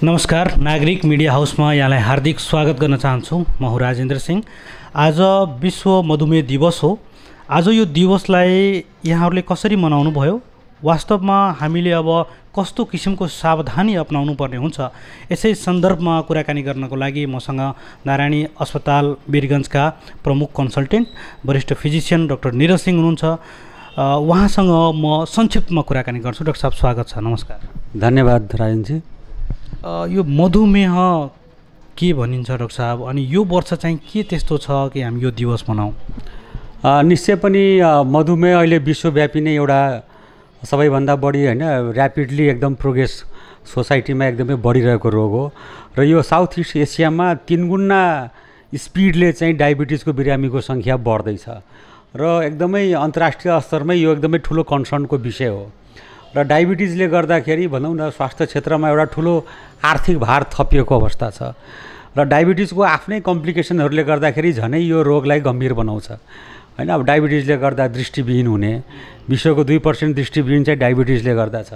नमस्कार, नागरिक मिडिया हाउसमा यहाँलाई हार्दिक स्वागत गर्न चाहन्छु। म हुँ राजेन्द्र सिंह। आज विश्व मधुमेह दिवस हो। आज यो दिवसलाई यहाँहरूले कसरी मनाउनु भयो, वास्तवमा हामीले अब कस्तो किसिमको सावधानी अपनाउनु पर्ने हुन्छ, यसै सन्दर्भमा कुराकानी गर्नको लागि मसँग नारायणी अस्पताल वीरगन्जका प्रमुख कन्सल्टेन्ट वरिष्ठ फिजिसियन डाक्टर निरज सिंह हुनुहुन्छ। उहाँसँग म संक्षिप्तमा कुराकानी गर्छु। डाक्टर साहब, स्वागत छ। नमस्कार। धन्यवाद राजेन्द्रजी। यो मधुमेह के भनिन्छ डाक्टर साहब, अनि यो वर्ष चाहिँ के त्यस्तो छ कि हामी यो दिवस मनाउँ? निश्चय पनि मधुमेह अहिले विश्वव्यापी नै एउटा सबैभन्दा बढी ऱ्यापिडली एकदम प्रोग्रेस सोसाइटीमा एकदमै बढिरहेको रोग हो र यो साउथ इस्ट एसियामा 3 गुणा स्पिडले चाहिँ डायबिटिजको बिरामीको सङ्ख्या बढ्दैछ र एकदमै अन्तर्राष्ट्रिय स्तरमै यो एकदमै ठुलो कन्सर्नको विषय हो र डायबिटिजले गर्दाखेरि भनौँ न स्वास्थ्य क्षेत्रमा एउटा ठुलो आर्थिक भार थपिएको अवस्था छ र डायबिटिजको आफ्नै कम्प्लिकेसनहरूले गर्दाखेरि झनै यो रोगलाई गम्भीर बनाउँछ। अब डायबिटिजले गर्दा दृष्टिविहीन हुने, विश्वको 2% दृष्टिविहीन चाहिँ डायबिटिजले गर्दा छ।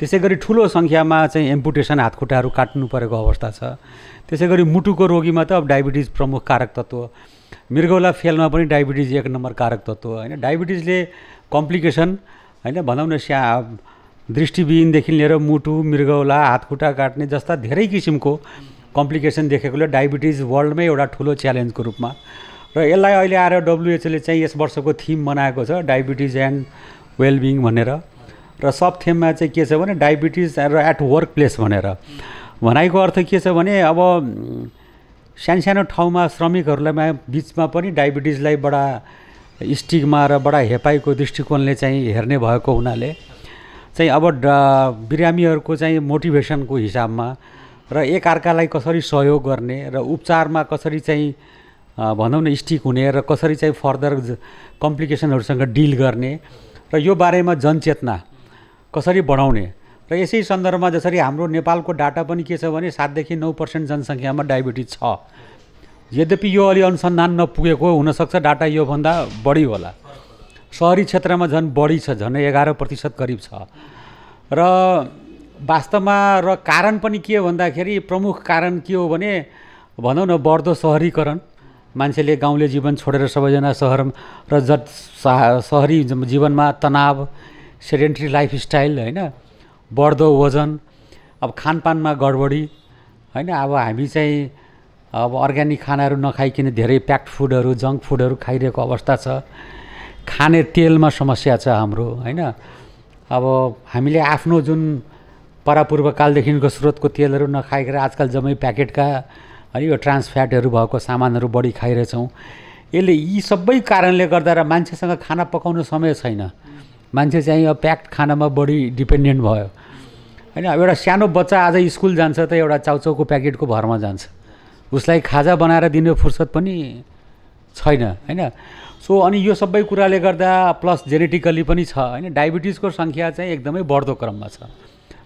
त्यसै गरी ठुलो सङ्ख्यामा चाहिँ एम्पुटेसन, हातखुट्टाहरू काट्नु परेको अवस्था छ। त्यसै गरी मुटुको रोगीमा त अब डायबिटिज प्रमुख कारक तत्त्व, मृगौला फेलमा पनि डायबिटिज 1 नम्बर कारक तत्त्व डायबिटिजले कम्प्लिकेसन भनौँ न दृष्टिविहीनदेखि लिएर मुटु, मृगौला, हातखुट्टा काट्ने जस्ता धेरै किसिमको कम्प्लिकेसन देखेकोले डायबिटिज वर्ल्डमै एउटा ठुलो च्यालेन्जको रूपमा र यसलाई अहिले आएर WHO ले चाहिँ यस वर्षको थिम बनाएको छ, डायबिटिज एन्ड वेलबिङ भनेर। र सब थेममा चाहिँ के छ भने डायबिटिज र एट वर्क प्लेस भनेर। भनाइको अर्थ के छ भने अब सानो ठाउँमा श्रमिकहरूलाई बिचमा पनि डायबिटिजलाई बडा स्टिग्मा र बडा हेपाइको दृष्टिकोणले चाहिँ हेर्ने भएको हुनाले चाहिँ अब बिरामीहरूको चाहिँ मोटिभेसनको हिसाबमा र एकअर्कालाई कसरी सहयोग गर्ने र उपचारमा कसरी चाहिँ भनौँ न स्टिक हुने र कसरी चाहिँ फर्दर कम्प्लिकेसनहरूसँग डिल गर्ने र यो बारेमा जनचेतना कसरी बढाउने र यसै सन्दर्भमा जसरी हाम्रो नेपालको डाटा पनि के छ भने 7 देखि 9% जनसङ्ख्यामा डायबिटिज छ। यद्यपि यो अलि अनुसन्धान नपुगेको हुनसक्छ, डाटा योभन्दा बढी होला। सहरी क्षेत्रमा झन् बढी छ, झन् 11% करिब छ। र वास्तवमा र कारण पनि के भन्दाखेरि प्रमुख कारण के हो भने भनौँ न बढ्दो सहरीकरण, मान्छेले गाउँले जीवन छोडेर सबैजना सहर र सहरी जीवनमा तनाव, सेडेन्ट्री लाइफस्टाइल बढ्दो वजन, अब खानपानमा गडबडी अब हामी चाहिँ अब अर्ग्यानिक खानाहरू नखाइकन धेरै प्याक्ड फुडहरू, जङ्क फुडहरू खाइरहेको अवस्था छ। खाने तेलमा समस्या छ हाम्रो अब हामीले आफ्नो जुन परापूर्वकालदेखिको स्रोतको तेलहरू नखाइकन आजकल जम्मै प्याकेटका यो ट्रान्स फ्याटहरू भएको सामानहरू बढी खाइरहेछौँ। यसले यी सबै कारणले गर्दा र मान्छेसँग खाना पकाउन समय छैन, मान्छे चाहिँ अब प्याक्ड खानामा बढी डिपेन्डेन्ट भयो अब एउटा सानो बच्चा आज स्कुल जान्छ त एउटा चाउचाउको प्याकेटको भरमा जान्छ, उसलाई खाजा बनाएर दिने फुर्सद पनि छैन सो अनि यो सबै कुराले गर्दा प्लस जेनेटिकली पनि छ डायबिटिजको सङ्ख्या चाहिँ एकदमै बढ्दो क्रममा छ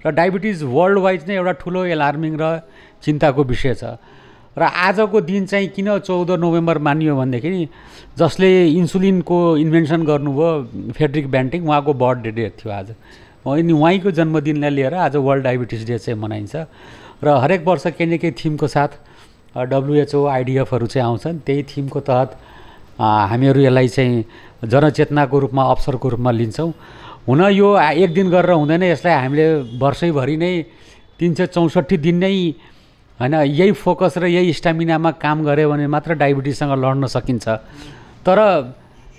र डायबिटिज वर्ल्ड वाइज नै एउटा ठुलो एलार्मिङ र चिन्ताको विषय छ। र आजको दिन चाहिँ किन 14 नोभेम्बर मानियो भनेदेखि जसले इन्सुलिनको इन्भेन्सन गर्नुभयो फ्रेडरिक ब्यान्टिङ, उहाँको बर्थडे डे थियो आज। अनि उहाँको जन्मदिनलाई लिएर आज वर्ल्ड डायबिटिज डे चाहिँ मनाइन्छ र हरेक वर्ष केही न केही थिमको साथ WHO, IDFहरू चाहिँ आउँछन्। त्यही थिमको तहत हामीहरू यसलाई चाहिँ जनचेतनाको रूपमा, अवसरको रूपमा लिन्छौँ। हुन यो एक दिन गरेर हुँदैन, यसलाई हामीले वर्षैभरि नै 364 दिन नै यही फोकस र यही स्टामिनामा काम गऱ्यो भने मात्र डायबिटिजसँग लड्न सकिन्छ। तर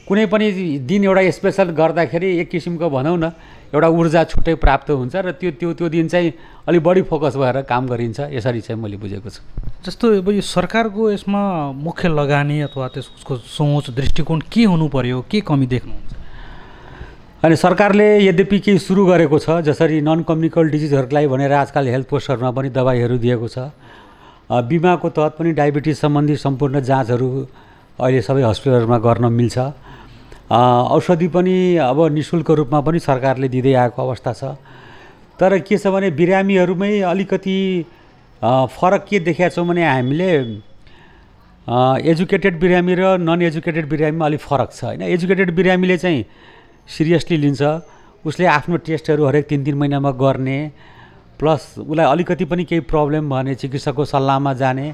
कुनै पनि दिन एउटा स्पेसल गर्दाखेरि एक किसिमको भनौँ न एउटा ऊर्जा छुट्टै प्राप्त हुन्छ र त्यो दिन चाहिँ अलि बढी फोकस भएर काम गरिन्छ, यसरी चाहिँ मैले बुझेको छु। जस्तो अब यो सरकारको यसमा मुख्य लगानी अथवा त्यसको सोच, दृष्टिकोण के हुनु पर्यो, के कमी देख्नुहुन्छ? अनि सरकारले यद्यपि केही सुरु गरेको छ, जसरी नन कम्युनिकेबल डिजिजहरूलाई भनेर आजकल हेल्थ पोस्टरमा पनि दबाईहरू दिएको छ। बिमाको तहत पनि डायबिटिज सम्बन्धी सम्पूर्ण जाँचहरू अहिले सबै हस्पिटलहरूमा गर्न मिल्छ। औषधि पनि अब निःशुल्क रूपमा पनि सरकारले दिँदै आएको अवस्था छ। तर के छ भने बिरामीहरूमै अलिकति फरक के देखेका छौँ भने हामीले एजुकेटेड बिरामी र नन एजुकेटेड बिरामीमा अलिक फरक छ एजुकेटेड बिरामीले चाहिँ सिरियसली लिन्छ, उसले आफ्नो टेस्टहरू हरेक 3-3 महिनामा गर्ने, प्लस उसलाई अलिकति पनि केही प्रब्लम भने चिकित्सकको सल्लाहमा जाने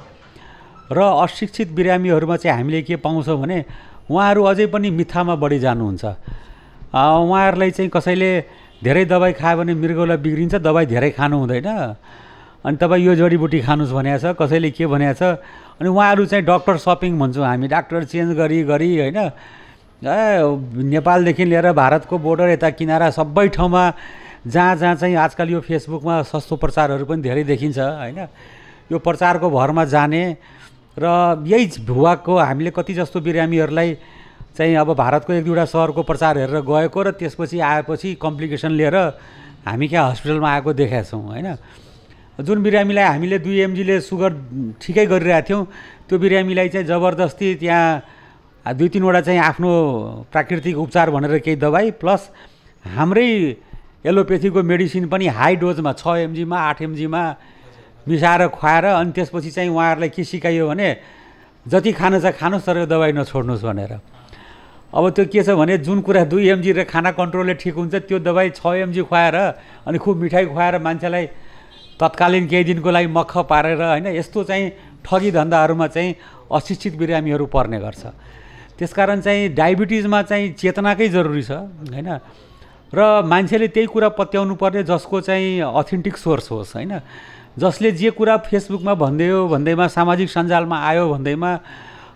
र अशिक्षित बिरामीहरूमा चाहिँ हामीले के पाउँछौँ भने उहाँहरू अझै पनि मिथ्यामा बढी जानुहुन्छ। उहाँहरूलाई चाहिँ कसैले धेरै दबाई खायो भने मृगौला बिग्रिन्छ, दबाई धेरै खानु हुँदैन, अनि तपाईँ यो जडीबुटी खानुहोस् भनेको छ, कसैले के भनेको छ, अनि उहाँहरू चाहिँ डक्टर सपिङ भन्छौँ हामी, डाक्टर चेन्ज गरी होइन नेपालदेखि लिएर भारतको बोर्डर यता किनारा सबै ठाउँमा जहाँ चाहिँ आजकल यो फेसबुकमा सस्तो प्रचारहरू पनि धेरै देखिन्छ होइन, यो प्रचारको भरमा जाने र यही भुवाको हामीले कति जस्तो बिरामीहरूलाई चाहिँ अब भारतको एक दुईवटा सहरको प्रचार हेरेर गएको र त्यसपछि आएपछि कम्प्लिकेसन लिएर हामी क्या हस्पिटलमा आएको देखेका छौँ होइन। जुन बिरामीलाई हामीले 2 mgले सुगर ठिकै गरिरहेको थियौँ त्यो बिरामीलाई चाहिँ जबरजस्ती त्यहाँ 2-3वटा चाहिँ आफ्नो प्राकृतिक उपचार भनेर केही दबाई प्लस हाम्रै एलोपेथीको मेडिसिन पनि हाई डोजमा 6 mgमा 8 mgमा मिसाएर खुवाएर अनि त्यसपछि चाहिँ उहाँहरूलाई के सिकाइयो भने जति खानु छ खानुहोस् तर दबाई नछोड्नुहोस् भनेर। अब त्यो के छ भने जुन कुरा 2 mg र खाना कन्ट्रोलले ठिक हुन्छ त्यो दबाई 6 mg खुवाएर अनि खुब मिठाई खुवाएर मान्छेलाई तत्कालीन केही दिनको लागि मख पारेर होइन यस्तो चाहिँ ठगी धन्दाहरूमा चाहिँ अशिक्षित बिरामीहरू पर्ने गर्छ। त्यसकारण चाहिँ डायबिटिजमा चाहिँ चेतनाकै जरुरी छ होइन, र मान्छेले त्यही कुरा पत्याउनु पर्ने जसको चाहिँ अथेन्टिक सोर्स होस् होइन, जसले जे कुरा फेसबुकमा भन्दैमा सामाजिक सञ्जालमा आयो भन्दैमा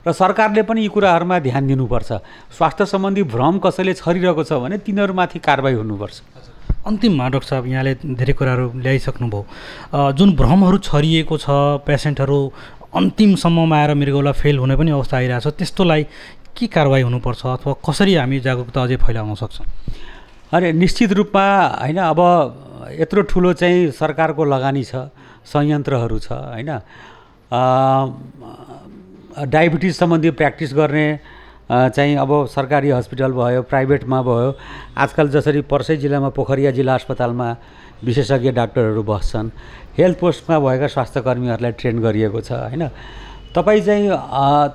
र सरकारले पनि यी कुराहरूमा ध्यान दिनुपर्छ। स्वास्थ्य सम्बन्धी भ्रम कसैले छरिरहेको छ भने तिनीहरूमाथि कारबाही हुनुपर्छ। अन्तिममा डाक्टर साहब यहाँले धेरै कुराहरू ल्याइसक्नुभयो, जुन भ्रमहरू छरिएको छ पेसेन्टहरू अन्तिम सम्ममा आएर मृगौला फेल हुने पनि अवस्था आइरहेछ, त्यस्तोलाई के कारबाही हुनुपर्छ अथवा कसरी हामी जागरुकता अझै फैलाउन सक्छौँ? अरे निश्चित रूपमा होइन, अब यत्रो ठुलो चाहिँ सरकारको लगानी छ, संयन्त्रहरू छ होइन, डायबिटिज सम्बन्धी प्र्याक्टिस गर्ने चाहिँ अब सरकारी हस्पिटल भयो, प्राइभेटमा भयो, आजकल जसरी पर्सै जिल्लामा पोखरिया जिल्ला अस्पतालमा विशेषज्ञ डाक्टरहरू बस्छन्, हेल्थ पोस्टमा भएका स्वास्थ्यकर्मीहरूलाई ट्रेन गरिएको छ होइन। तपाईँ चाहिँ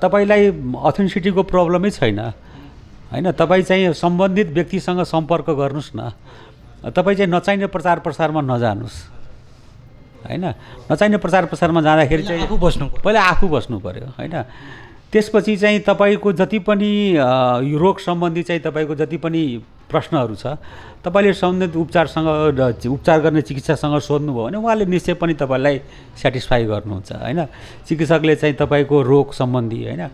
तपाईँलाई अथेन्टिसिटीको प्रब्लमै छैन होइन, तपाईँ चाहिँ सम्बन्धित व्यक्तिसँग सम्पर्क गर्नुहोस् न, तपाईँ चाहिँ नचाहिने प्रचार प्रसारमा नजानुहोस् होइन। नचाहिने प्रचार प्रसारमा जाँदाखेरि चाहिँ पहिला आफू बस्नु पऱ्यो होइन। त्यसपछि चाहिँ तपाईँको जति पनि रोग सम्बन्धी चाहिँ तपाईँको जति पनि प्रश्नहरू छ तपाईँले सम्बन्धित उपचार गर्ने चिकित्सासँग सोध्नुभयो भने उहाँले निश्चय पनि तपाईँलाई सेटिस्फाई गर्नुहुन्छ होइन। चिकित्सकले चाहिँ तपाईँको रोग सम्बन्धी होइन,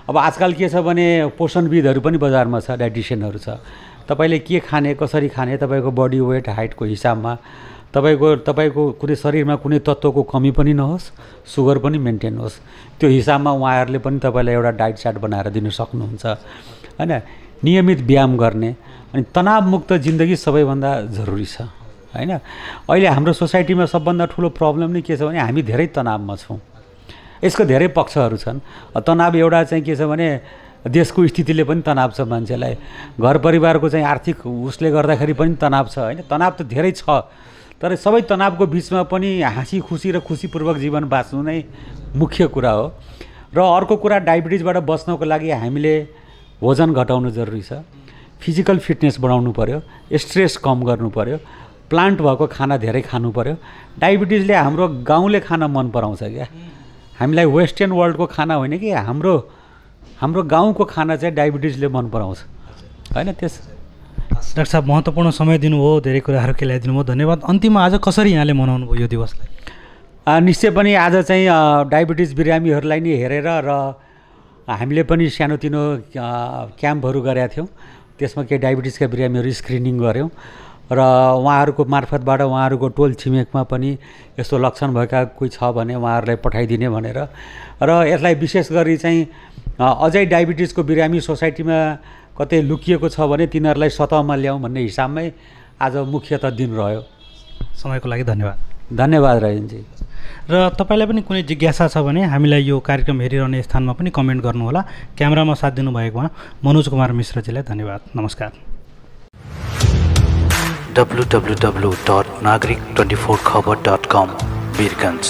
अब आजकल के छ भने पोषणविदहरू पनि बजारमा छ, डाइटिसियनहरू छ, तपाईँले के खाने कसरी खाने तपाईँको बडी वेट हाइटको हिसाबमा तपाईँको कुनै शरीरमा कुनै तत्त्वको कमी पनि नहोस्, सुगर पनि मेन्टेन होस्, त्यो हिसाबमा उहाँहरूले पनि तपाईँलाई एउटा डाइट चार्ट बनाएर दिन सक्नुहुन्छ होइन। नियमित व्यायाम गर्ने अनि तनावमुक्त जिन्दगी सबैभन्दा जरुरी छ होइन। अहिले हाम्रो सोसाइटीमा सबभन्दा ठुलो प्रब्लम नै के छ भने हामी धेरै तनावमा छौँ। यसको धेरै पक्षहरू छन्। तनाव एउटा चाहिँ के छ भने देशको स्थितिले पनि तनाव छ, मान्छेलाई घर परिवारको चाहिँ आर्थिक उसले गर्दाखेरि पनि तनाव छ होइन। तनाव त धेरै छ, तर सबै तनावको बिचमा पनि हाँसी खुसी र खुसीपूर्वक जीवन बाँच्नु नै मुख्य कुरा हो। र अर्को कुरा डायबिटिजबाट बच्नको लागि हामीले वजन घटाउनु जरुरी छ, फिजिकल फिटनेस बढाउनु पर्यो, स्ट्रेस कम गर्नु पर्यो, प्लान्ट भएको खाना धेरै खानु पर्यो। डायबिटिजले हाम्रो गाउँले खाना मन पराउँछ क्या, हामीलाई वेस्टर्न वर्ल्डको खाना होइन कि हाम्रो गाउँको खाना चाहिँ डायबिटिजले मन पराउँछ होइन। त्यस डाक्टर साहब महत्त्वपूर्ण समय दिनुभयो, धेरै कुराहरू खेलाइदिनु भयो, धन्यवाद। अन्तिममा आज कसरी यहाँले मनाउनु भयो यो दिवसलाई? निश्चय पनि आज चाहिँ डायबिटिज बिरामीहरूलाई नि हेरेर र हामीले पनि सानोतिनो क्याम्पहरू गरेका थियौँ, त्यसमा केही डायबिटिजका बिरामीहरू स्क्रिनिङ गऱ्यौँ र उहाँहरूको मार्फतबाट उहाँहरूको टोल छिमेकमा पनि यस्तो लक्षण भएका कोही छ भने उहाँहरूलाई पठाइदिने भनेर र यसलाई विशेष गरी चाहिँ अझै डायबिटिजको बिरामी सोसाइटीमा कतै लुकिएको छ भने तिनीहरूलाई सतहमा ल्याउँ भन्ने हिसाबमै आज मुख्यतः दिन रह्यो। समयको लागि धन्यवाद। धन्यवाद राजेनजी। र तपाईँलाई पनि कुनै जिज्ञासा छ भने हामीलाई यो कार्यक्रम हेरिरहने स्थानमा पनि कमेन्ट गर्नुहोला। क्यामेरामा साथ दिनुभएकोमा मनोज कुमार मिश्रजीलाई धन्यवाद। नमस्कार। www.nagrik24khabar.com वीरगंज।